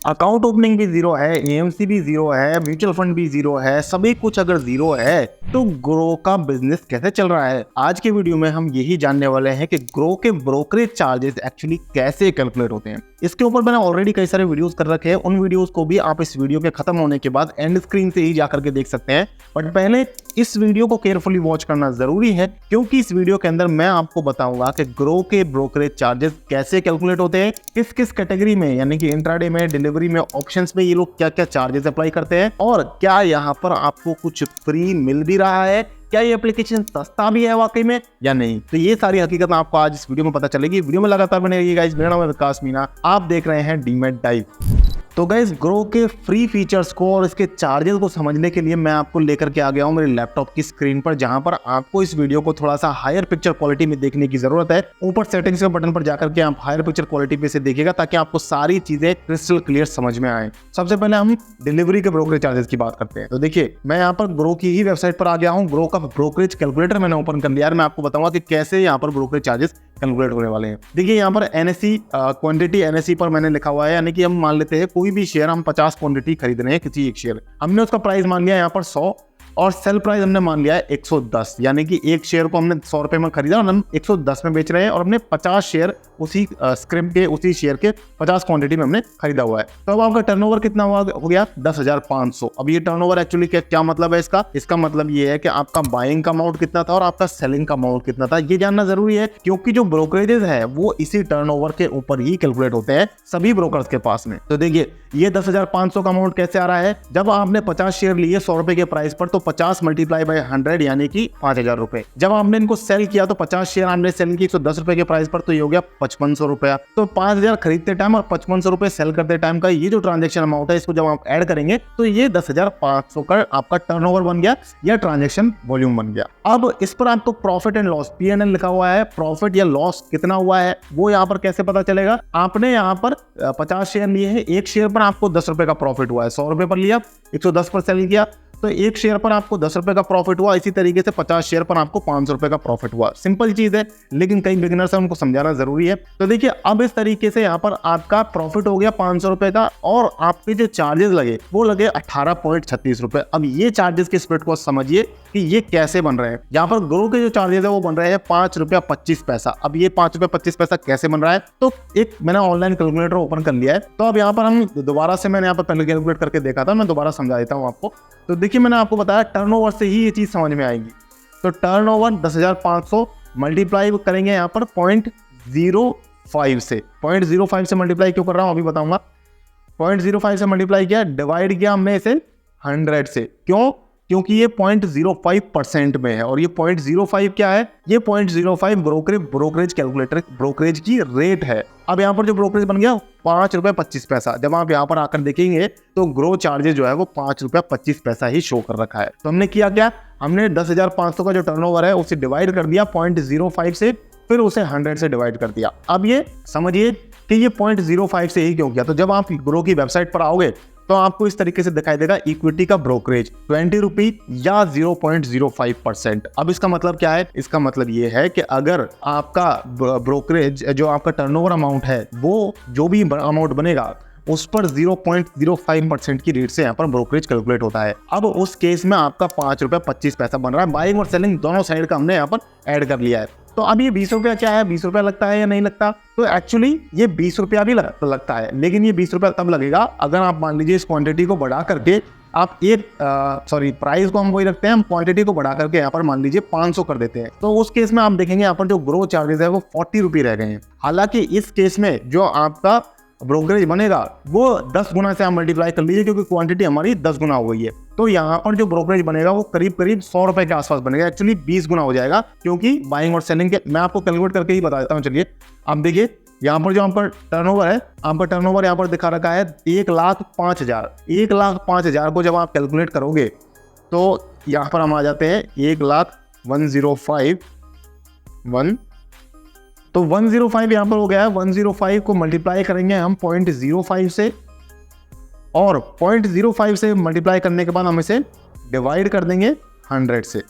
Account opening भी zero है, AMC भी जीरो है, म्यूचुअल फंड भी जीरो है, सभी कुछ अगर जीरो है तो ग्रो का बिजनेस कैसे चल रहा है। आज के वीडियो में हम यही जानने वाले हैं कि ग्रो के ब्रोकरेज चार्जेस एक्चुअली कैसे कैलकुलेट होते हैं। इसके ऊपर मैंने ऑलरेडी कई सारे वीडियोस कर रखे हैं, उन वीडियोस को भी आप इस वीडियो के खत्म होने के बाद एंड स्क्रीन से ही जाकर के देख सकते हैं। बट पहले इस वीडियो को केयरफुली वॉच करना जरूरी है, क्योंकि इस वीडियो के अंदर मैं आपको बताऊंगा कि ग्रो के ब्रोकरेज चार्जेस कैसे कैलकुलेट होते हैं, किस किस कैटेगरी में यानी कि इंट्राडे में, डिलीवरी में, ऑप्शंस में ये लोग क्या क्या चार्जेस अप्लाई करते हैं, और क्या यहाँ पर आपको कुछ फ्री मिल भी रहा है, क्या ये एप्लीकेशन सस्ता भी है वाकई में या नहीं। तो ये सारी हकीकत आपको आज इस वीडियो में पता चलेगी। वीडियो में लगातार बने रहिए गाइस। मेरा नाम है विकास मीना, आप देख रहे हैं डीमैट डाइव। तो गाइस, ग्रो के फ्री फीचर्स को और इसके चार्जेस को समझने के लिए मैं आपको लेकर के आ गया हूं मेरे लैपटॉप की स्क्रीन पर, जहां पर आपको इस वीडियो को थोड़ा सा हायर पिक्चर क्वालिटी में देखने की जरूरत है। ऊपर सेटिंग्स के बटन पर जाकर के आप हायर पिक्चर क्वालिटी पे से देखिएगा ताकि आपको सारी चीजें क्रिस्टल क्लियर समझ में आए। सबसे पहले हम डिलीवरी के ब्रोकरेज चार्जेस की बात करते हैं। तो देखिए, मैं यहाँ पर ग्रो की ही वेबसाइट पर आ गया हूँ। ग्रो का ब्रोकरेज कैलकुलेटर मैंने ओपन कर लिया है। मैं आपको बताऊंगा कि कैसे यहाँ पर ब्रोकरेज चार्जेस कैलकुलेट होने वाले हैं। देखिए, यहाँ पर एनएसई क्वांटिटी एनएसई पर मैंने लिखा हुआ है, यानी कि हम मान लेते हैं कोई भी शेयर हम 50 क्वांटिटी खरीद रहे हैं, किसी एक शेयर हमने उसका प्राइस मान लिया यहाँ पर 100 और सेल प्राइस हमने मान लिया है 110, यानी कि एक शेयर को हमने 100 रुपए में खरीदा और हम 110 में बेच रहे हैं और हमने 50 शेयर उसी स्क्रिप्ट के उसी शेयर के 50 क्वांटिटी में हमने खरीदा हुआ है। तो अब आपका टर्नओवर कितना हो गया 10,500। अब ये टर्नओवर एक्चुअली क्या मतलब है इसका मतलब ये है कि आपका बाइंग का अमाउंट कितना था और आपका सेलिंग का अमाउंट कितना था, ये जानना जरूरी है, क्योंकि जो ब्रोकरेजेस है वो इसी टर्नओवर के ऊपर ही कैलकुलेट होते हैं सभी ब्रोकर्स के पास में। तो देखिए, ये 10,500 का अमाउंट कैसे आ रहा है। जब आपने 50 शेयर लिए 100 रुपए के प्राइस पर, तो 50 मल्टीप्लाई बाय 100 यानी कि 5,000 रुपए। जब आपने इनको सेल किया तो 50 शेयर आपने सेल की 110 रुपए के प्राइस पर, तो ये हो गया 5500 रुपया। तो 5,000 खरीदते टाइम और 5500 रुपए सेल करते टाइम का ये जो ट्रांजेक्शन अमाउंट है, इसको जब आप ऐड करेंगे तो ये 10,500 का आपका टर्नओवर बन गया या ट्रांजेक्शन वॉल्यूम बन गया। अब इस पर आपको प्रॉफिट एंड लॉस P&L लिखा हुआ है। प्रॉफिट या लॉस कितना हुआ है वो यहाँ पर कैसे पता चलेगा। आपने यहाँ पर 50 शेयर लिए हैं, एक शेयर पर आपको 10 रुपए का प्रॉफिट हुआ है। 100 रुपए पर लिया, 110 पर सेल किया, तो एक शेयर पर आपको 10 रुपए का प्रॉफिट हुआ। इसी तरीके से 50 शेयर पर आपको 500 रुपए का प्रॉफिट हुआ। सिंपल चीज है, लेकिन कई बिगिनर्स हैं, उनको समझाना जरूरी है। तो देखिए, अब इस तरीके से यहाँ पर आपका प्रॉफिट हो गया 500 रुपए का और आपके जो चार्जेस लगे वो लगे 18.36 रुपए। अब ये चार्जेस के स्प्लिट को समझिए कि ये कैसे बन रहे हैं। यहाँ पर ग्रो के जो चार्जेस है वो बन रहे हैं 5 रुपया 25 पैसा। अब ये 5 रुपया 25 पैसा कैसे बन रहा है, तो एक मैंने ऑनलाइन कैलकुलेटर ओपन कर लिया है। तो अब यहाँ पर हम दोबारा से, मैंने यहाँ पर पहले कैलकुलेट करके देखा था, मैं दोबारा समझा देता हूँ आपको। तो देखिए, मैंने आपको बताया टर्नओवर से ही ये चीज समझ में आएगी। तो टर्नओवर 10,500 मल्टीप्लाई करेंगे यहाँ पर 0.05 से। 0.05 से मल्टीप्लाई क्यों कर रहा हूँ अभी बताऊंगा। 0.05 से मल्टीप्लाई किया, डिवाइड किया हमने इसे 100 से। क्यों? क्योंकि ये 0.05% में है और ये 0.05 क्या है, ये 0.05 ब्रोकरेज कैलकुलेटर ब्रोकरेज की रेट है। अब यहाँ पर जो ब्रोकरेज बन गया 5 रुपया 25 पैसा। जब आप यहाँ पर आकर देखेंगे तो ग्रो चार्जेस जो है वो 5 रुपया 25 पैसा ही शो कर रखा है। तो हमने किया क्या, हमने 10,500 का जो टर्नओवर है उसे डिवाइड कर दिया 0.05 से, फिर उसे 100 से डिवाइड कर दिया। अब ये समझिए कि ये 0.05 से ही क्यों किया। तो जब आप ग्रो की वेबसाइट पर आओगे तो आपको इस तरीके से दिखाई देगा इक्विटी का ब्रोकरेज 20 रुपये या 0.05%। अब इसका मतलब क्या है, इसका मतलब ये है कि अगर आपका ब्रोकरेज जो आपका टर्नओवर अमाउंट है वो जो भी अमाउंट बनेगा उस पर 0.05% की रेट से यहाँ पर ब्रोकरेज कैलकुलेट होता है। अब उस केस में आपका 5 रुपया 25 पैसा बन रहा है। बाइंग और सेलिंग दोनों साइड का हमने यहाँ पर ऐड कर लिया है। तो अब ये 20 रुपया क्या है, 20 रुपया लगता है या नहीं लगता। तो एक्चुअली ये 20 रुपया भी लगता है, लेकिन ये 20 रुपया तब लगेगा अगर आप मान लीजिए इस क्वांटिटी को बढ़ा करके आप प्राइस को हम वही रखते हैं, हम क्वांटिटी को बढ़ा करके यहाँ पर मान लीजिए 500 कर देते हैं। तो उस केस में आप देखेंगे यहाँ पर जो ग्रो चार्जेस है वो 40 रुपये रह गए हैं। हालांकि इस केस में जो आपका ब्रोकरेज बनेगा वो 10 गुना से आप मल्टीप्लाई कर लीजिए, क्योंकि क्वांटिटी हमारी 10 गुना हो गई है। तो यहाँ पर जो ब्रोकरेज बनेगा वो करीब 100 रुपए के आसपास बनेगा। एक्चुअली 20 गुना हो जाएगा, क्योंकि बाइंग और सेलिंग के मैं आपको कैलकुलेट करके ही बता देता हूँ। चलिए, आप देखिए यहाँ पर जो आपका टर्नओवर है, आपका टर्नओवर यहाँ पर दिखा रखा है 1,05,000। 1,05,000 को जब आप कैलकुलेट करोगे तो यहाँ पर हम आ जाते हैं 1,01,05,1। तो 105 यहाँ पर हो गया है। 105 को मल्टीप्लाई करेंगे हम 0.05 से, और 0.05 से मल्टीप्लाई करने के बाद हम इसे डिवाइड कर देंगे 100 से।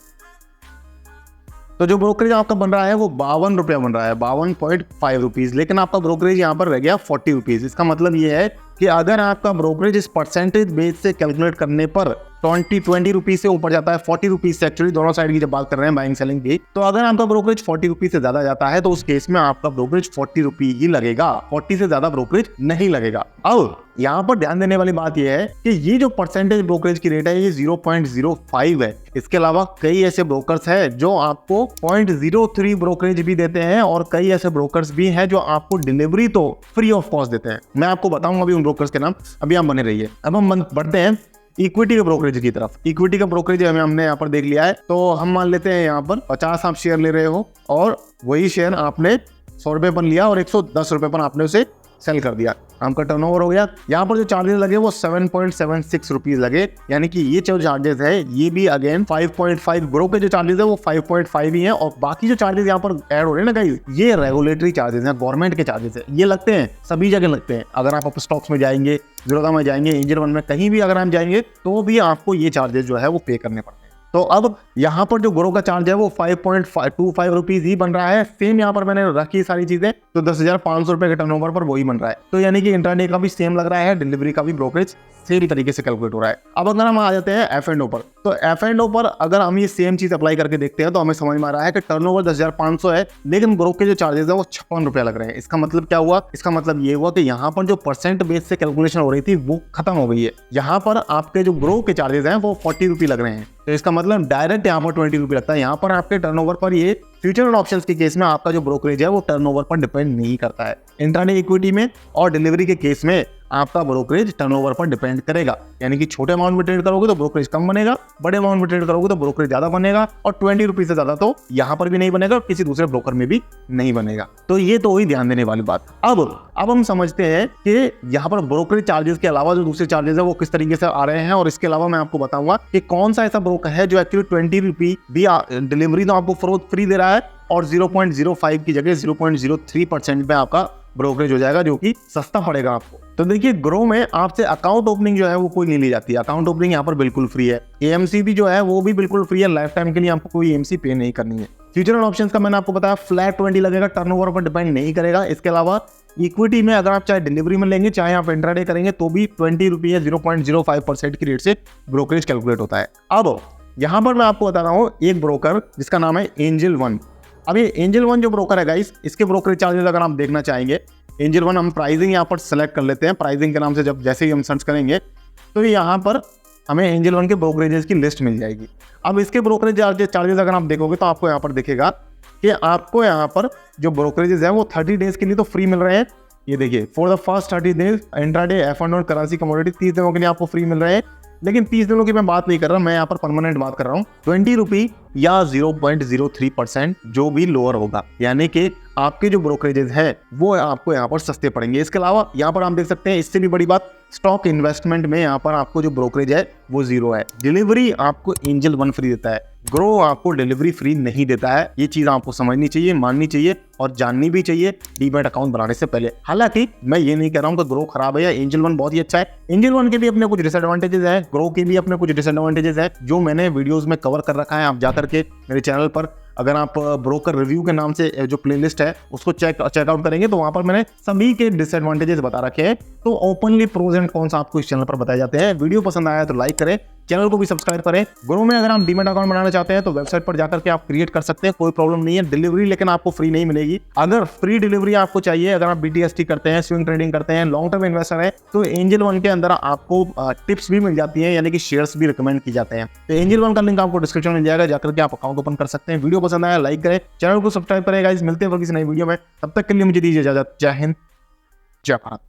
तो जो ब्रोकरेज आपका बन रहा है वो 52 रुपया बन रहा है, 52.5 रुपीज। लेकिन आपका ब्रोकरेज यहाँ पर रह गया 40 रुपीज। इसका मतलब ये है कि अगर आपका ब्रोकरेज इस परसेंटेज बेस से कैलकुलेट करने पर 20 रुपीज से ऊपर जाता है, 40 रुपीज से, एक्चुअली दोनों साइड की जब बात कर रहे हैं बाइंग सेलिंग की, तो अगर आपका ब्रोकरेज 40 रुपीज से ज्यादा जाता है तो उस केस में आपका ब्रोकरेज 40 रुपीज ही लगेगा, 40 से ज्यादा ब्रोकरेज नहीं लगेगा। अब यहाँ पर ध्यान देने वाली बात यह है कि ये जो परसेंटेज ब्रोकरेज की रेट है ये 0.05 है। इसके अलावा कई ऐसे ब्रोकर्स हैं जो आपको 0.03 ब्रोकरेज भी देते हैं और कई ऐसे ब्रोकर्स भी हैं जो आपको डिलीवरी तो फ्री ऑफ कॉस्ट देते हैं। मैं आपको बताऊंगा अभी उन ब्रोकर्स के नाम, अभी आप बने रहिए। अब हम बढ़ते हैं इक्विटी के ब्रोकरेज की तरफ। इक्विटी का ब्रोकरेज हमने यहाँ पर देख लिया है, तो हम मान लेते हैं यहाँ पर 50 आप शेयर ले रहे हो और वही शेयर आपने 100 रुपये पर लिया और 110 रुपये पर आपने उसे सेल कर दिया, आपका टर्नओवर हो गया। यहाँ पर जो चार्जेस लगे वो 7.76 रुपीज लगे, यानी कि ये जो चार्जेस है ये भी अगेन 5.5 ग्रो के जो चार्जेस है वो 5.5 ही है, और बाकी जो चार्जेस यहाँ पर ऐड हो रहे हैं ना गाइस, ये रेगुलेटरी चार्जेस हैं, गवर्नमेंट के चार्जेस है, ये लगते हैं, सभी जगह लगते हैं। अगर आप स्टॉक्स में जाएंगे, ज़ीरोधा में जाएंगे, एंजल वन में, कहीं भी अगर आप जाएंगे तो भी आपको ये चार्जेस जो है वो पे करने पड़ते हैं। तो अब यहाँ पर जो ग्रो का चार्ज है वो 5.25 रुपीज ही बन रहा है। सेम यहाँ पर मैंने रखी सारी चीजें, तो 10,500 रुपए के टर्नओवर पर वही बन रहा है। तो यानी कि इंट्राडे का भी सेम लग रहा है, डिलीवरी का भी ब्रोकरेज सेम तरीके से कैलकुलेट हो रहा है। अब अगर हम आ जाते हैं F&O पर, तो F&O पर अगर हम ये सेम चीज अप्लाई करके देखते हैं तो हमें समझ में आ रहा है कि टर्नओवर 10,500 है, लेकिन ग्रो के जो चार्जेस है वो 56 रुपया लग रहे हैं। इसका मतलब क्या हुआ? इसका मतलब ये हुआ कि यहाँ पर जो परसेंट बेस से कैलकुलेशन हो रही थी वो खत्म हो गई है। यहाँ पर आपके जो ग्रो के चार्जेस हैं वो 40 रुपये लग रहे हैं, तो इसका मतलब डायरेक्ट यहाँ पर 20 रुपये लगता है। यहाँ पर आपके टर्नओवर पर, ये फ्यूचर एंड ऑप्शंस के केस में आपका जो ब्रोकरेज है वो टर्नओवर पर डिपेंड नहीं करता है। इंट्राडे इक्विटी में और डिलीवरी के केस में आपका ब्रोकरेज टर्नओवर पर डिपेंड करेगा, यानी कि छोटे अमाउंट में ट्रेड करोगे तो ब्रोकरेज कम बनेगा, बड़े अमाउंट में ट्रेड करोगे तो ब्रोकरेज ज्यादा बनेगा, और 20 रुपीज से ज्यादा तो यहाँ पर भी नहीं बनेगा और किसी दूसरे ब्रोकर में भी नहीं बनेगा। तो ये तो वही ध्यान देने वाली बात। अब हम समझते हैं कि यहाँ पर ब्रोकरेज चार्जेस के अलावा जो दूसरे चार्जेस है वो किस तरीके से आ रहे हैं, और इसके अलावा मैं आपको बताऊंगा कि कौन सा ऐसा ब्रोकर है जो एक्चुअली 20 रुपये भी डिलीवरी तो आपको फ्री दे रहा है और 0.05 की जगह 0.03% में आपका ब्रोकरेज हो जाएगा, जो कि सस्ता पड़ेगा आपको। तो देखिए, ग्रो में आपसे अकाउंट ओपनिंग जो है वो कोई नहीं ली जाती है, अकाउंट ओपनिंग यहाँ पर बिल्कुल फ्री है। AMC भी जो है वो भी बिल्कुल फ्री है, लाइफ टाइम के लिए आपको कोई AMC पे नहीं करनी है। फ्यूचर एंड ऑप्शंस का मैंने आपको बताया फ्लैट 20 लगेगा, टर्नओवर पर डिपेंड नहीं करेगा। इसके अलावा इक्विटी में अगर आप चाहे डिलीवरी में लेंगे चाहे आप इंट्राडे करेंगे तो भी 20 रुपये 0.05% की रेट से ब्रोकरेज कैलकुलेट होता है। अब यहाँ पर मैं आपको बता रहा हूँ एक ब्रोकर जिसका नाम है एंजल वन। अब ये एंजल वन जो ब्रोकर है गाइस, इसके ब्रोकरेज चार्जेस अगर आप देखना चाहेंगे, एंजल वन हम प्राइसिंग यहाँ पर सेलेक्ट कर लेते हैं। प्राइसिंग के नाम से जब जैसे ही हम सर्च करेंगे तो यहाँ पर हमें एंजल वन के ब्रोकरेजेस की लिस्ट मिल जाएगी। अब इसके ब्रोकरेज चार्जेस अगर आप देखोगे तो आपको यहाँ पर दिखेगा कि आपको यहाँ पर जो ब्रोकरेजेस है वो 30 डेज के लिए तो फ्री मिल रहे हैं। ये देखिए, for the first 30 days intraday F&O currency commodity 30 दिनों के लिए आपको फ्री मिल रहे हैं। लेकिन 30 दिनों की मैं बात नहीं कर रहा, मैं यहाँ पर परमानेंट बात कर रहा हूँ। 20 रुपये या 0.03% जो भी लोअर होगा, यानी कि आपके जो ब्रोकरेजेस है वो आपको यहाँ पर सस्ते पड़ेंगे। इसके अलावा यहाँ पर आप देख सकते हैं, इससे भी बड़ी बात, स्टॉक इन्वेस्टमेंट में यहाँ पर आपको जो ब्रोकरेज है वो 0 है। डिलीवरी आपको एंजल वन फ्री देता है, ग्रो आपको डिलीवरी फ्री नहीं देता है। ये चीज आपको समझनी चाहिए, माननी चाहिए और जाननी भी चाहिए डीमैट अकाउंट बनाने से पहले। हालांकि मैं ये नहीं कह रहा हूँ कि ग्रो खराब है या एंजल वन बहुत ही अच्छा है। एंजल वन के भी अपने कुछ डिसएडवांटेजेस है, ग्रो के भी अपने कुछ डिसएडवांटेजेस है, जो मैंने वीडियोस में कवर कर रखा है। आप जाकर के मेरे चैनल पर अगर आप ब्रोकर रिव्यू के नाम से जो प्लेलिस्ट है उसको चेकआउट करेंगे तो वहां पर मैंने सभी के डिसएडवांटेजेस बता रखे हैं। तो ओपनली प्रोज एंड कॉन्स आपको इस चैनल पर बताए जाते हैं। वीडियो पसंद आया तो लाइक करें, चैनल को भी सब्सक्राइब करें। ग्रो में अगर आप डीमैट अकाउंट बनाना चाहते हैं तो वेबसाइट पर जाकर के आप क्रिएट कर सकते हैं, कोई प्रॉब्लम नहीं है। डिलीवरी लेकिन आपको फ्री नहीं मिलेगी। अगर फ्री डिलीवरी आपको चाहिए, अगर आप BTST करते हैं, स्विंग ट्रेडिंग करते हैं, लॉन्ग टर्म इन्वेस्टर है, तो एंजल वन के अंदर आपको टिप्स भी मिल जाती है, यानी कि शेयर्स भी रिकमेंड की जाते हैं। तो एंजल वन का लिंक आपको डिस्क्रिप्शन में मिल जाएगा, जाकर के आप अकाउंट ओपन कर सकते हैं। वीडियो पसंद आया लाइक करें, चैनल को सब्सक्राइब करें। गाइस मिलते हैं किसी नई वीडियो में, तब तक के लिए मुझे दीजिए इजाजत। जय हिंद, जय भारत।